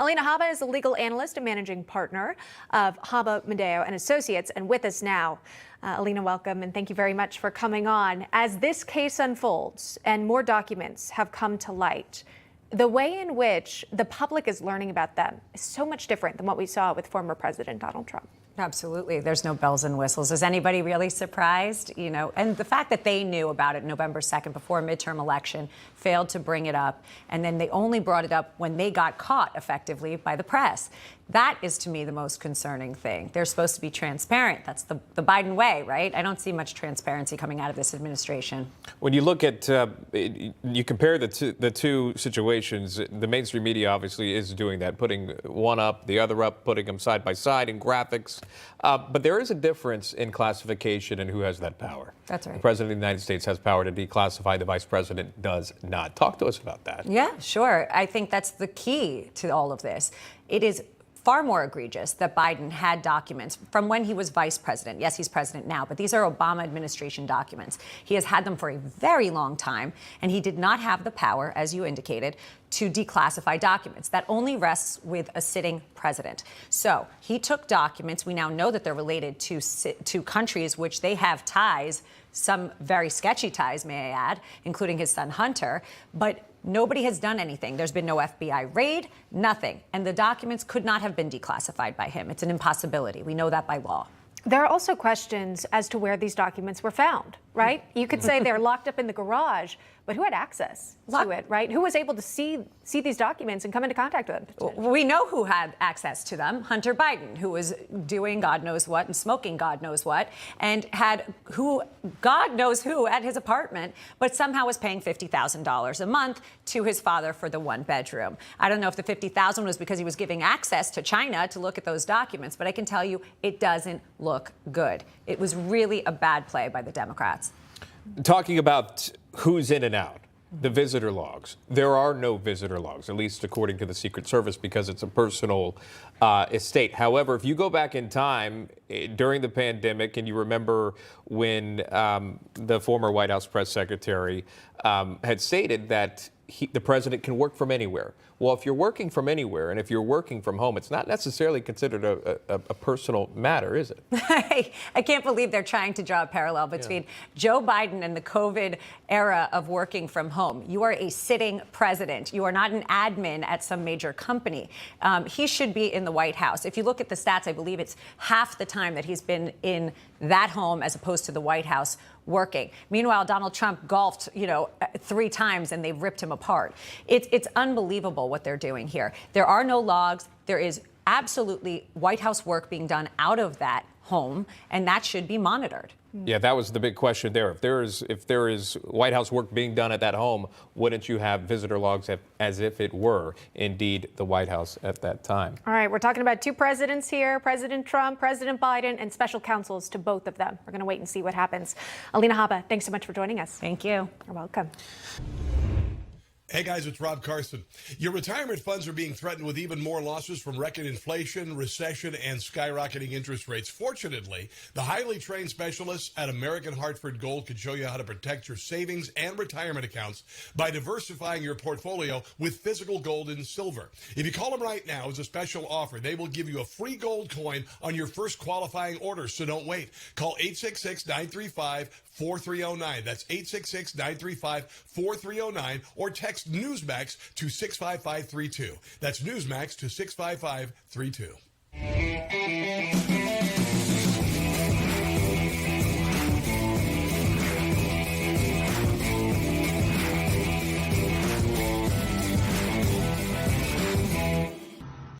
Alina Habba is a legal analyst and managing partner of Habba, Medeo and Associates, and with us now. Alina, welcome, and thank you very much for coming on. As this case unfolds and more documents have come to light, the way in which the public is learning about them is so much different than what we saw with former President Donald Trump. Absolutely. There's no bells and whistles. Is anybody really surprised? And the fact that they knew about it November 2nd before a midterm election, failed to bring it up, and then they only brought it up when they got caught effectively by the press. That is, to me, the most concerning thing. They're supposed to be transparent. That's the Biden way, right? I don't see much transparency coming out of this administration. When you look at, you compare the two situations, the mainstream media obviously is doing that, putting one up, the other up, putting them side by side in graphics. But there is a difference in classification and who has that power. That's right. The President of the United States has power to declassify. The Vice President does not. Talk to us about that. Yeah, sure. I think that's the key to all of this. It is far more egregious that Biden had documents from when he was vice president. Yes, he's president now, but these are Obama administration documents. He has had them for a very long time, and he did not have the power, as you indicated, to declassify documents. That only rests with a sitting president. So he took documents. We now know that they're related to countries which they have ties, some very sketchy ties, may I add, including his son Hunter. But nobody has done anything. There's been no FBI raid, nothing. And the documents could not have been declassified by him. It's an impossibility. We know that by law. There are also questions as to where these documents were found, right? You could say they're locked up in the garage, but who had access to it, right? Who was able to see these documents and come into contact with them? We know who had access to them. Hunter Biden, who was doing God knows what and smoking God knows what, and had God knows who at his apartment, but somehow was paying $50,000 a month to his father for the one bedroom. I don't know if the $50,000 was because he was giving access to China to look at those documents, but I can tell you it doesn't look good. It was really a bad play by the Democrats. Talking about who's in and out, the visitor logs. There are no visitor logs, at least according to the Secret Service, because it's a personal estate. However, if you go back in time during the pandemic and you remember when the former White House press secretary had stated that the president can work from anywhere. Well, if you're working from anywhere and if you're working from home, it's not necessarily considered a personal matter, is it? I can't believe they're trying to draw a parallel between Joe Biden and the COVID era of working from home. You are a sitting president. You are not an admin at some major company. He should be in the White House. If you look at the stats, I believe it's half the time that he's been in that home as opposed to the White House working. Meanwhile, Donald Trump golfed, 3 times and they've ripped him apart. It's unbelievable what they're doing here. There are no logs. There is absolutely White House work being done out of that home, and that should be monitored. Yeah, that was the big question there. If there is White House work being done at that home, wouldn't you have visitor logs as if it were indeed the White House at that time? All right, we're talking about 2 presidents here, President Trump, President Biden, and special counsels to both of them. We're going to wait and see what happens. Alina Habba, thanks so much for joining us. Thank you. You're welcome. Hey guys, it's Rob Carson. Your retirement funds are being threatened with even more losses from record inflation, recession, and skyrocketing interest rates. Fortunately, the highly trained specialists at American Hartford Gold can show you how to protect your savings and retirement accounts by diversifying your portfolio with physical gold and silver. If you call them right now as a special offer, they will give you a free gold coin on your first qualifying order, so don't wait. Call 866-935-4309. That's 866-935-4309 or text Newsmax to 65532. That's Newsmax to 65532.